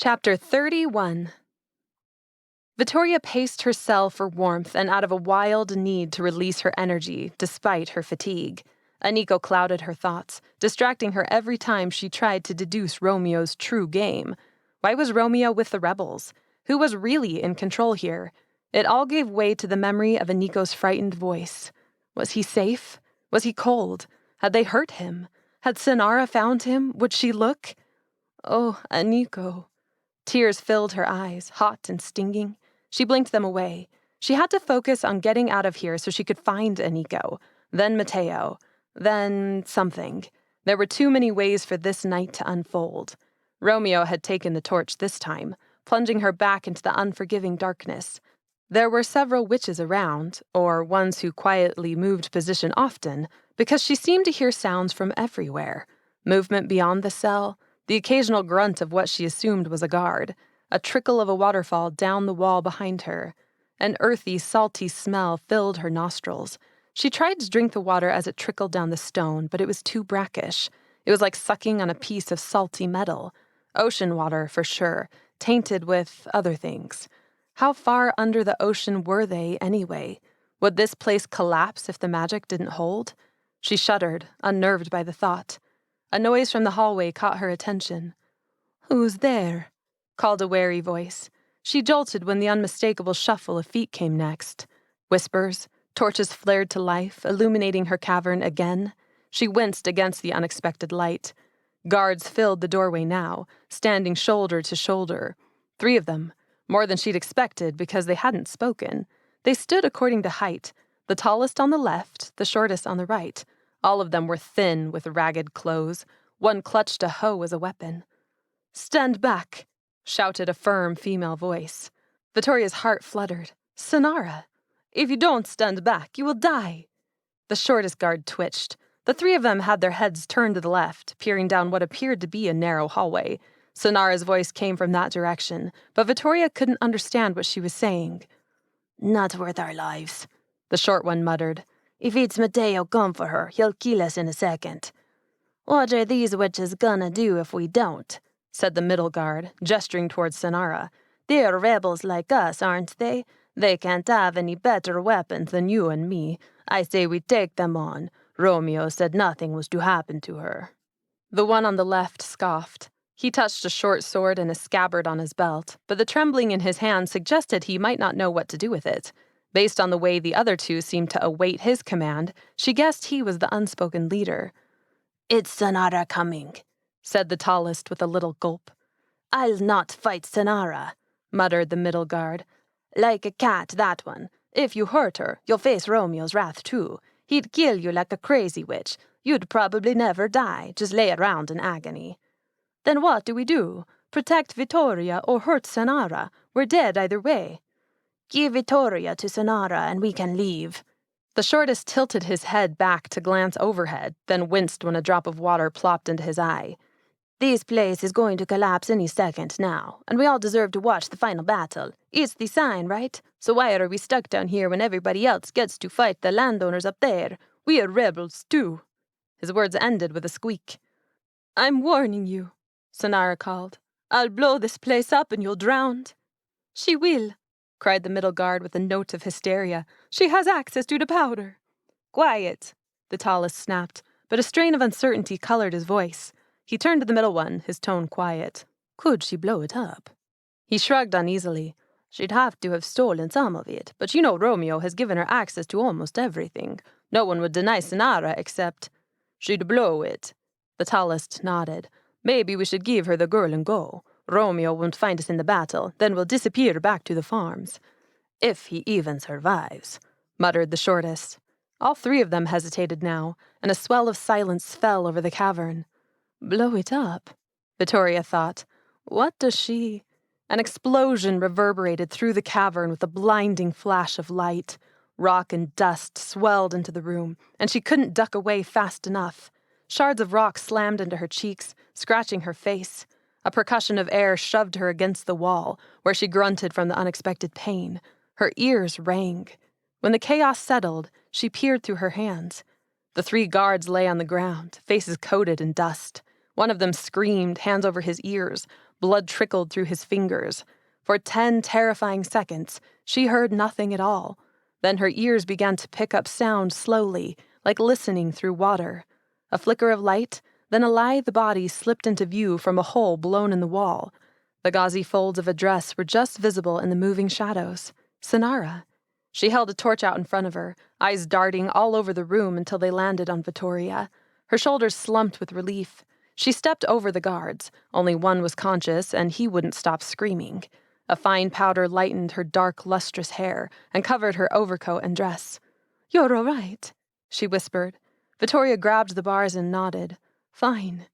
Chapter 31. Vittoria paced her cell for warmth and out of a wild need to release her energy, despite her fatigue. Eneko clouded her thoughts, distracting her every time she tried to deduce Romeo's true game. Why was Romeo with the rebels? Who was really in control here? It all gave way to the memory of Eneko's frightened voice. Was he safe? Was he cold? Had they hurt him? Had Sannara found him? Would she look? Oh, Eneko. Tears filled her eyes, hot and stinging. She blinked them away. She had to focus on getting out of here so she could find Eneko, then Mateo, then something. There were too many ways for this night to unfold. Romeo had taken the torch this time, plunging her back into the unforgiving darkness. There were several witches around, or ones who quietly moved position often, because she seemed to hear sounds from everywhere. Movement beyond the cell, the occasional grunt of what she assumed was a guard, a trickle of a waterfall down the wall behind her. An earthy, salty smell filled her nostrils. She tried to drink the water as it trickled down the stone, but it was too brackish. It was like sucking on a piece of salty metal. Ocean water, for sure, tainted with other things. How far under the ocean were they, anyway? Would this place collapse if the magic didn't hold? She shuddered, unnerved by the thought. A noise from the hallway caught her attention. "Who's there?" called a wary voice. She jolted when the unmistakable shuffle of feet came next. Whispers, torches flared to life, illuminating her cavern again. She winced against the unexpected light. Guards filled the doorway now, standing shoulder to shoulder. 3 of them, more than she'd expected because they hadn't spoken. They stood according to height, the tallest on the left, the shortest on the right. All of them were thin with ragged clothes. One clutched a hoe as a weapon. "Stand back," shouted a firm female voice. Vittoria's heart fluttered. Sannara! "If you don't stand back, you will die." The shortest guard twitched. The 3 of them had their heads turned to the left, peering down what appeared to be a narrow hallway. Sannara's voice came from that direction, but Vittoria couldn't understand what she was saying. "Not worth our lives," the short one muttered. "If it's Mateo come for her, he'll kill us in a second." "What are these witches gonna do if we don't?" said the middle guard, gesturing towards Sannara. "They're rebels like us, aren't they? They can't have any better weapons than you and me. I say we take them on. Romeo said nothing was to happen to her." The one on the left scoffed. He touched a short sword and a scabbard on his belt, but the trembling in his hand suggested he might not know what to do with it. Based on the way the other 2 seemed to await his command, she guessed he was the unspoken leader. "It's Sannara coming," said the tallest with a little gulp. "I'll not fight Sannara," muttered the middle guard. "Like a cat, that one. If you hurt her, you'll face Romeo's wrath too. He'd kill you like a crazy witch. You'd probably never die, just lay around in agony." "Then what do we do? Protect Vittoria or hurt Sannara? We're dead either way." "Give Vittoria to Sannara and we can leave." The shortest tilted his head back to glance overhead, then winced when a drop of water plopped into his eye. "This place is going to collapse any second now, and we all deserve to watch the final battle. It's the sign, right? So why are we stuck down here when everybody else gets to fight the landowners up there? We are rebels, too." His words ended with a squeak. "I'm warning you," Sannara called. "I'll blow this place up and you'll drown." "She will," cried the middle guard with a note of hysteria. "She has access to the powder." "Quiet," the tallest snapped, but a strain of uncertainty colored his voice. He turned to the middle one, his tone quiet. "Could she blow it up?" He shrugged uneasily. "She'd have to have stolen some of it, but you know Romeo has given her access to almost everything. No one would deny Sannara except—" "She'd blow it," the tallest nodded. "Maybe we should give her the girl and go. Romeo won't find us in the battle, then we'll disappear back to the farms." "If he even survives," muttered the shortest. All 3 of them hesitated now, and a swell of silence fell over the cavern. "Blow it up," Vittoria thought. "What does she—" An explosion reverberated through the cavern with a blinding flash of light. Rock and dust swelled into the room, and she couldn't duck away fast enough. Shards of rock slammed into her cheeks, scratching her face. A percussion of air shoved her against the wall, where she grunted from the unexpected pain. Her ears rang. When the chaos settled, she peered through her hands. The 3 guards lay on the ground, faces coated in dust. One of them screamed, hands over his ears. Blood trickled through his fingers. For 10 terrifying seconds, she heard nothing at all. Then her ears began to pick up sound slowly, like listening through water. A flicker of light, then a lithe body slipped into view from a hole blown in the wall. The gauzy folds of a dress were just visible in the moving shadows. Sannara. She held a torch out in front of her, eyes darting all over the room until they landed on Vittoria. Her shoulders slumped with relief. She stepped over the guards. Only one was conscious, and he wouldn't stop screaming. A fine powder lightened her dark, lustrous hair and covered her overcoat and dress. "You're all right," she whispered. Vittoria grabbed the bars and nodded. "Fine."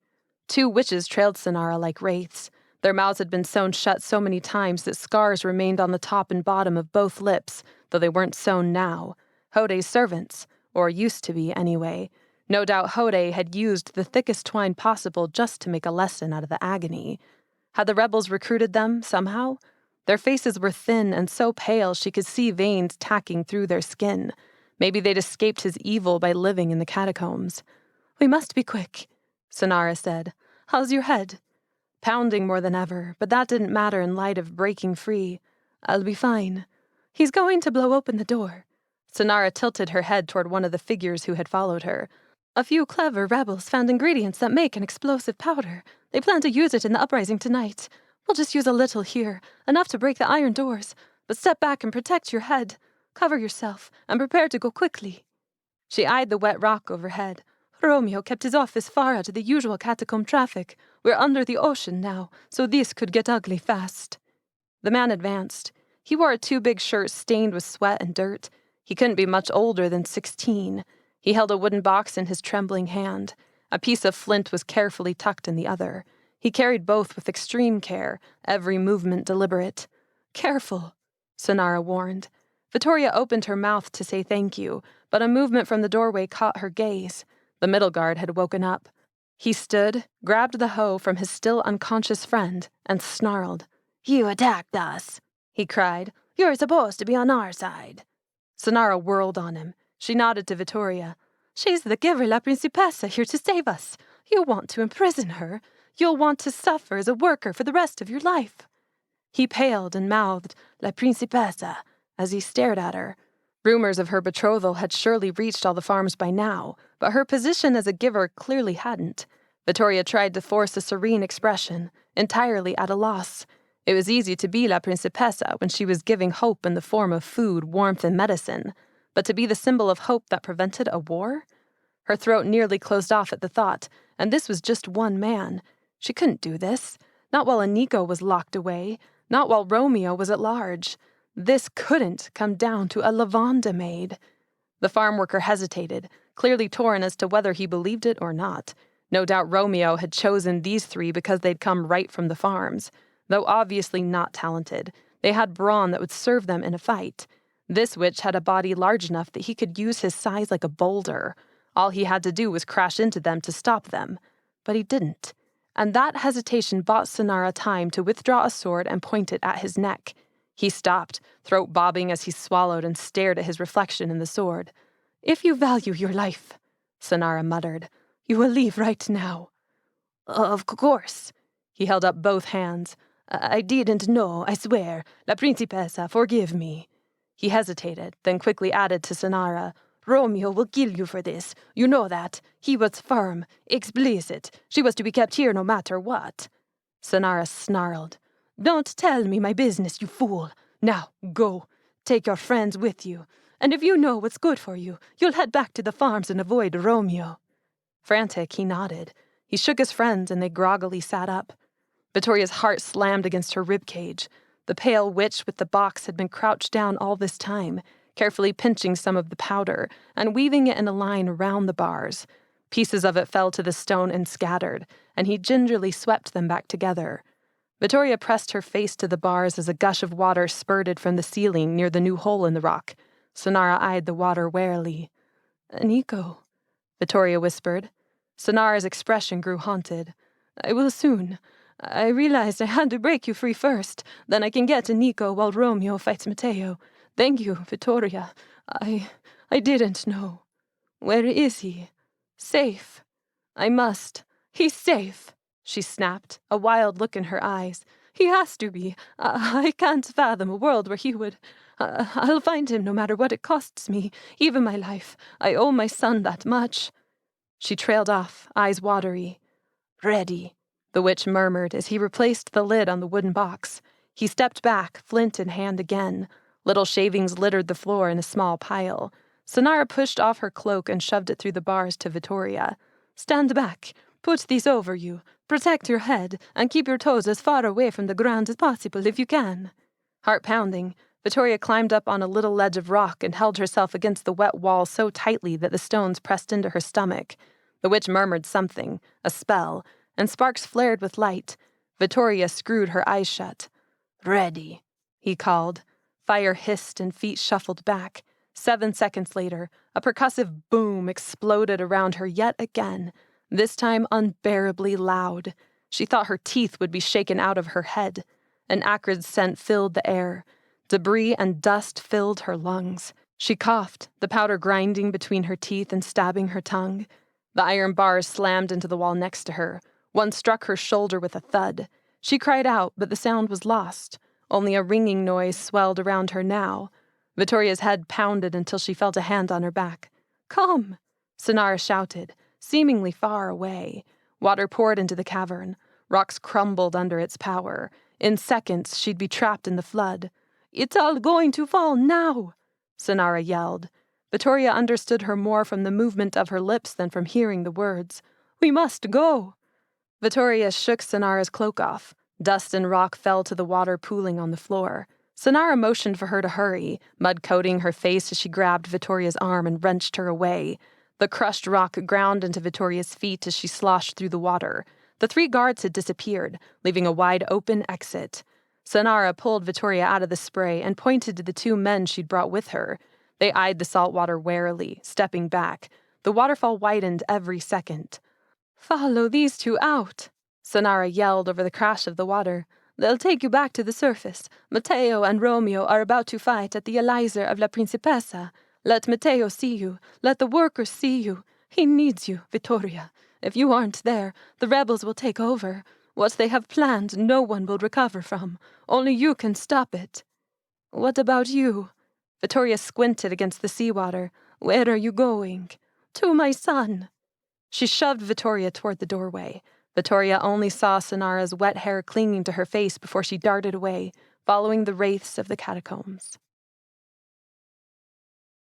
2 witches trailed Sannara like wraiths. Their mouths had been sewn shut so many times that scars remained on the top and bottom of both lips, though they weren't sewn now. Hode's servants, or used to be anyway. No doubt Hode had used the thickest twine possible just to make a lesson out of the agony. Had the rebels recruited them, somehow? Their faces were thin and so pale she could see veins tacking through their skin. Maybe they'd escaped his evil by living in the catacombs. "We must be quick," Sannara said. "How's your head?" Pounding more than ever, but that didn't matter in light of breaking free. "I'll be fine." "He's going to blow open the door." Sannara tilted her head toward one of the figures who had followed her. "A few clever rebels found ingredients that make an explosive powder. They plan to use it in the uprising tonight. We'll just use a little here, enough to break the iron doors. But step back and protect your head. Cover yourself, and prepare to go quickly." She eyed the wet rock overhead. "Romeo kept his office far out of the usual catacomb traffic. We're under the ocean now, so this could get ugly fast." The man advanced. He wore a too-big shirt stained with sweat and dirt. He couldn't be much older than 16. He held a wooden box in his trembling hand. A piece of flint was carefully tucked in the other. He carried both with extreme care, every movement deliberate. "Careful," Sannara warned. Vittoria opened her mouth to say thank you, but a movement from the doorway caught her gaze. The middle guard had woken up. He stood, grabbed the hoe from his still unconscious friend, and snarled. "You attacked us," he cried. "You're supposed to be on our side." Sannara whirled on him. She nodded to Vittoria. "She's the giver La Principessa here to save us. You want to imprison her. You'll want to suffer as a worker for the rest of your life." He paled and mouthed, "La Principessa," as he stared at her. Rumors of her betrothal had surely reached all the farms by now, but her position as a giver clearly hadn't. Vittoria tried to force a serene expression, entirely at a loss. It was easy to be La Principessa when she was giving hope in the form of food, warmth, and medicine, but to be the symbol of hope that prevented a war? Her throat nearly closed off at the thought, and this was just one man. She couldn't do this. Not while Eneko was locked away. Not while Romeo was at large. This couldn't come down to a lavanda maid. The farm worker hesitated, clearly torn as to whether he believed it or not. No doubt Romeo had chosen these 3 because they'd come right from the farms. Though obviously not talented, they had brawn that would serve them in a fight. This witch had a body large enough that he could use his size like a boulder. All he had to do was crash into them to stop them. But he didn't. And that hesitation bought Sannara time to withdraw a sword and point it at his neck. He stopped, throat bobbing as he swallowed and stared at his reflection in the sword. "If you value your life," Sannara muttered, "you will leave right now." "Of course." He held up both hands. "I didn't know, I swear. La Principessa, forgive me." He hesitated, then quickly added to Sannara, "Romeo will kill you for this. You know that. He was firm, explicit. She was to be kept here no matter what." Sannara snarled. "Don't tell me my business, you fool. Now, go. Take your friends with you. And if you know what's good for you, you'll head back to the farms and avoid Romeo." Frantic, he nodded. He shook his friends, and they groggily sat up. Vittoria's heart slammed against her ribcage. The pale witch with the box had been crouched down all this time, carefully pinching some of the powder and weaving it in a line around the bars. Pieces of it fell to the stone and scattered, and he gingerly swept them back together. Vittoria pressed her face to the bars as a gush of water spurted from the ceiling near the new hole in the rock. Sannara eyed the water warily. "Eneko," Vittoria whispered. Sannara's expression grew haunted. "I will soon. I realized I had to break you free first. Then I can get Eneko while Romeo fights Mateo. Thank you, Vittoria. I didn't know. Where is he? Safe. I must. He's safe," she snapped, a wild look in her eyes. "He has to be. I can't fathom a world where he would. I'll find him no matter what it costs me, even my life. I owe my son that much." She trailed off, eyes watery. "Ready," the witch murmured as he replaced the lid on the wooden box. He stepped back, flint in hand again. Little shavings littered the floor in a small pile. Sannara pushed off her cloak and shoved it through the bars to Vittoria. "Stand back. Put these over you. Protect your head, and keep your toes as far away from the ground as possible if you can." Heart pounding, Vittoria climbed up on a little ledge of rock and held herself against the wet wall so tightly that the stones pressed into her stomach. The witch murmured something, a spell, and sparks flared with light. Vittoria screwed her eyes shut. "Ready," he called. Fire hissed and feet shuffled back. 7 seconds later, a percussive boom exploded around her yet again, this time unbearably loud. She thought her teeth would be shaken out of her head. An acrid scent filled the air. Debris and dust filled her lungs. She coughed, the powder grinding between her teeth and stabbing her tongue. The iron bars slammed into the wall next to her. One struck her shoulder with a thud. She cried out, but the sound was lost. Only a ringing noise swelled around her now. Vittoria's head pounded until she felt a hand on her back. "Come!" Sannara shouted, seemingly far away. Water poured into the cavern. Rocks crumbled under its power. In seconds, she'd be trapped in the flood. "It's all going to fall now!" Sannara yelled. Vittoria understood her more from the movement of her lips than from hearing the words. "We must go!" Vittoria shook Sannara's cloak off. Dust and rock fell to the water pooling on the floor. Sannara motioned for her to hurry, mud coating her face as she grabbed Vittoria's arm and wrenched her away. The crushed rock ground into Vittoria's feet as she sloshed through the water. The 3 guards had disappeared, leaving a wide open exit. Sannara pulled Vittoria out of the spray and pointed to the 2 men she'd brought with her. They eyed the salt water warily, stepping back. The waterfall widened every second. "Follow these 2 out," Sannara yelled over the crash of the water. "They'll take you back to the surface. Mateo and Romeo are about to fight at the Elixir of La Principessa. Let Mateo see you. Let the workers see you. He needs you, Vittoria. If you aren't there, the rebels will take over. What they have planned, no one will recover from. Only you can stop it." "What about you?" Vittoria squinted against the seawater. "Where are you going?" "To my son." She shoved Vittoria toward the doorway. Vittoria only saw Sannara's wet hair clinging to her face before she darted away, following the wraiths of the catacombs.